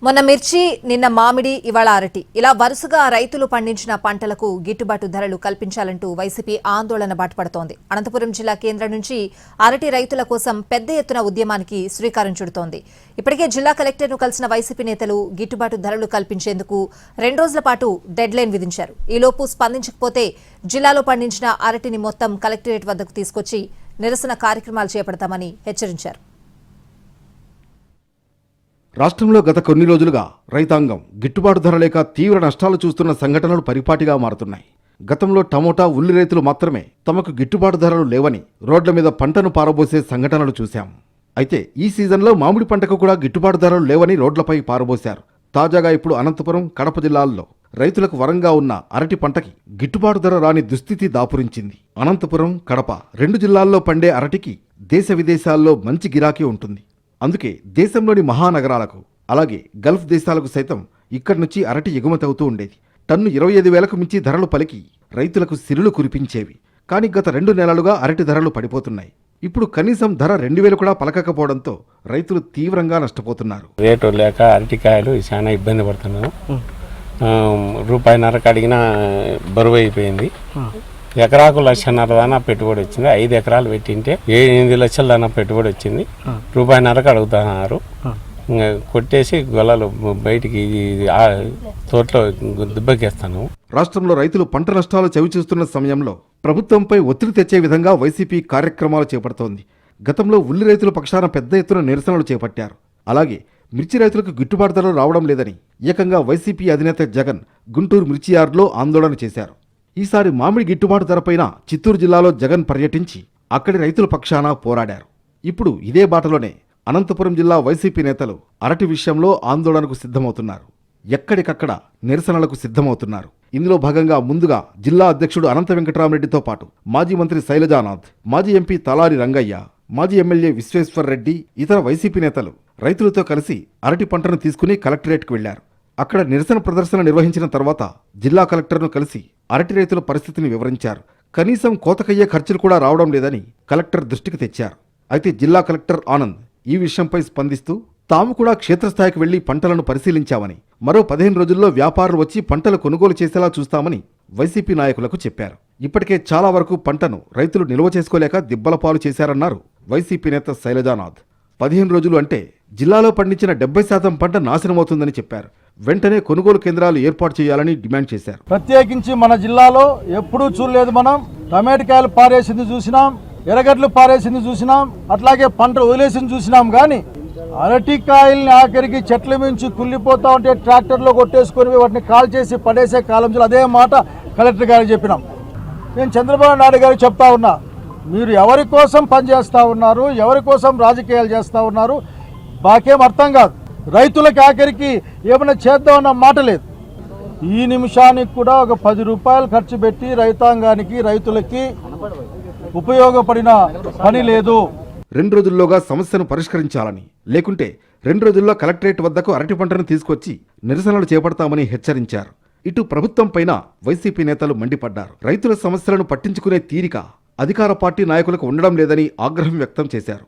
మొన్న మిర్చి, నిన్న మామిడి, ఇవాళ అరటి ఇలా వరుసగా రైతులు పండించిన పంటలకు గిట్టుబాటు ధరలు కల్పించాలంటూ వైసీపీ ఆందోళన బాటపడుతోంది. అనంతపురం జిల్లా కేంద్రం నుంచి అరటి రైతుల కోసం పెద్ద ఎత్తున ఉద్యమానికి శ్రీకారం చుడుతోంది. ఇప్పటికే జిల్లా కలెక్టర్ను కలిసిన వైసీపీ నేతలు గిట్టుబాటు ధరలు కల్పించేందుకు 2 రోజుల పాటు డెడ్ లైన్ విధించారు. ఈలోపు స్పందించకపోతే జిల్లాలో పండించిన అరటిని మొత్తం కలెక్టరేట్ వద్దకు తీసుకొచ్చి నిరసన కార్యక్రమాలు చేపడతామని హెచ్చరించారు. రాష్ట్రంలో గత కొన్ని రోజులుగా రైతాంగం గిట్టుబాటు ధర లేక తీవ్ర నష్టాలు చూస్తున్న సంఘటనలు పరిపాటిగా మారుతున్నాయి. గతంలో టమోటా, ఉల్లి రైతులు మాత్రమే తమకు గిట్టుబాటు ధరలు లేవని రోడ్ల మీద పంటను పారబోసే సంఘటనలు చూశాం. అయితే ఈ సీజన్లో మామిడి పంటకు కూడా గిట్టుబాటు ధరలు లేవని రోడ్లపై పారబోశారు. తాజాగా ఇప్పుడు అనంతపురం, కడప జిల్లాల్లో రైతులకు వరంగా ఉన్న అరటి పంటకి గిట్టుబాటు ధర రాని దుస్థితి దాపురించింది. అనంతపురం, కడప 2 జిల్లాల్లో పండే అరటికి దేశ విదేశాల్లో మంచి గిరాకీ ఉంటుంది. అందుకే దేశంలోని మహానగరాలకు, అలాగే గల్ఫ్ దేశాలకు సైతం ఇక్కడి నుంచి అరటి ఎగుమతి అవుతూ ఉండేది. టన్ను 25,000కు మించి ధరలు పలికి రైతులకు సిరులు కురిపించేవి. కానీ గత 2 నెలలుగా అరటి ధరలు పడిపోతున్నాయి. ఇప్పుడు కనీసం ధర 2,000 కూడా పలకకపోవడంతో రైతులు తీవ్రంగా నష్టపోతున్నారు. రేటు లేక అరటికాయలు చాలా ఇబ్బంది పడుతున్నాను. రూపాయిన్నరకు అడిగినా బరువు అయిపోయింది. ఎకరాకు 1,50,000 దానా పెట్టుబడి వచ్చింది. 5 ఎకరాలు పెట్టింటే 8 లక్షల దానా పెట్టుబడి వచ్చింది. రూపాయిన్నరకు అడుగుతున్నారు. ఇంకా కొట్టేసి గొల్లలు బయటికి తోటలో దుబ్బకేస్తాను. రాష్ట్రంలో రైతులు పంట నష్టాలు చవిచూస్తున్న సమయంలో ప్రభుత్వంపై ఒత్తిడి తెచ్చే విధంగా వైసీపీ కార్యక్రమాలు చేపడుతోంది. గతంలో ఉల్లి రైతుల పక్షాన పెద్ద ఎత్తున నిరసనలు చేపట్టారు. అలాగే మిర్చి రైతులకు గిట్టుబాటు ధరలు రావడం లేదని ఏకంగా వైసీపీ అధినేత జగన్ గుంటూరు మిర్చి యార్డులో ఆందోళన చేశారు. ఈసారి మామిడి గిట్టుబాటు ధరపైన చిత్తూరు జిల్లాలో జగన్ పర్యటించి అక్కడి రైతుల పక్షాన పోరాడారు. ఇప్పుడు ఇదే బాటలోనే అనంతపురం జిల్లా వైసీపీ నేతలు అరటి విషయంలో ఆందోళనకు సిద్ధమవుతున్నారు. ఎక్కడికక్కడ నిరసనలకు సిద్ధమవుతున్నారు. ఇందులో భాగంగా ముందుగా జిల్లా అధ్యక్షుడు అనంత వెంకటరామరెడ్డితో పాటు మాజీ మంత్రి శైలజానాథ్, మాజీ ఎంపీ తలారి రంగయ్య, మాజీ ఎమ్మెల్యే విశ్వేశ్వర్ రెడ్డి, ఇతర వైసీపీ నేతలు రైతులతో కలిసి అరటి పంటను తీసుకుని కలెక్టరేట్కు వెళ్లారు. అక్కడ నిరసన ప్రదర్శన నిర్వహించిన తర్వాత జిల్లా కలెక్టర్ను కలిసి అరటి రైతుల పరిస్థితిని వివరించారు. కనీసం కోతకయ్యే ఖర్చులు కూడా రావడం లేదని కలెక్టర్ దృష్టికి తెచ్చారు. అయితే జిల్లా కలెక్టర్ ఆనంద్ ఈ విషయంపై స్పందిస్తూ తాము కూడా క్షేత్రస్థాయికి వెళ్లి పంటలను పరిశీలించామని, మరో 15 రోజుల్లో వ్యాపారులు వచ్చి పంటలు కొనుగోలు చేసేలా చూస్తామని వైసీపీ నాయకులకు చెప్పారు. ఇప్పటికే చాలా వరకు పంటను రైతులు నిల్వ చేసుకోలేక దిబ్బలపాలు చేశారన్నారు వైసీపీ నేత శైలజానాథ్. 15 రోజులు అంటే జిల్లాలో పండించిన 70% పంట నాశనమవుతుందని చెప్పారు. వెంటనే కొనుగోలు కేంద్రాలు ఏర్పాటు చేయాలని డిమాండ్ చేశారు. ప్రత్యేకించి మన జిల్లాలో ఎప్పుడూ చూడలేదు. మనం టమాటకాయలు పారేసింది చూసినాం, ఎర్రగడ్డలు పారేసింది చూసినాం, అట్లాగే పంట వదిలేసింది చూసినాం. కానీ అరటికాయల్ని ఆఖరికి చెట్ల మించి కుళ్ళిపోతా ఉంటే ట్రాక్టర్లో కొట్టేసుకొని వాటిని కాల్ చేసి పడేసే కాలం. అదే మాట కలెక్టర్ గారికి చెప్పినాం. నేను చంద్రబాబు నాయుడు గారికి చెప్తా ఉన్నా, మీరు ఎవరి కోసం పనిచేస్తూ ఉన్నారు, ఎవరి కోసం రాజకీయాలు చేస్తూ ఉన్నారు మాకేం అర్థం కాదు. రైతులకి ఆఖరికి ఏమైనా చేద్దామన్న మాట లేదు. ఈ నిమిషానికి కూడా ఒక 10 రూపాయలు ఖర్చు పెట్టి రైతాంగానికి, రైతులకి ఉపయోగపడిన పని లేదు. 2 రోజుల్లోగా సమస్యను పరిష్కరించాలని, లేకుంటే 2 రోజుల్లో కలెక్టరేట్ వద్దకు అరటి పంటను తీసుకొచ్చి నిరసనలు చేపడతామని హెచ్చరించారు. ఇటు ప్రభుత్వం పైన వైసీపీ నేతలు మండిపడ్డారు. రైతుల సమస్యలను పట్టించుకునే తీరిక అధికార పార్టీ నాయకులకు ఉండడం లేదని ఆగ్రహం వ్యక్తం చేశారు.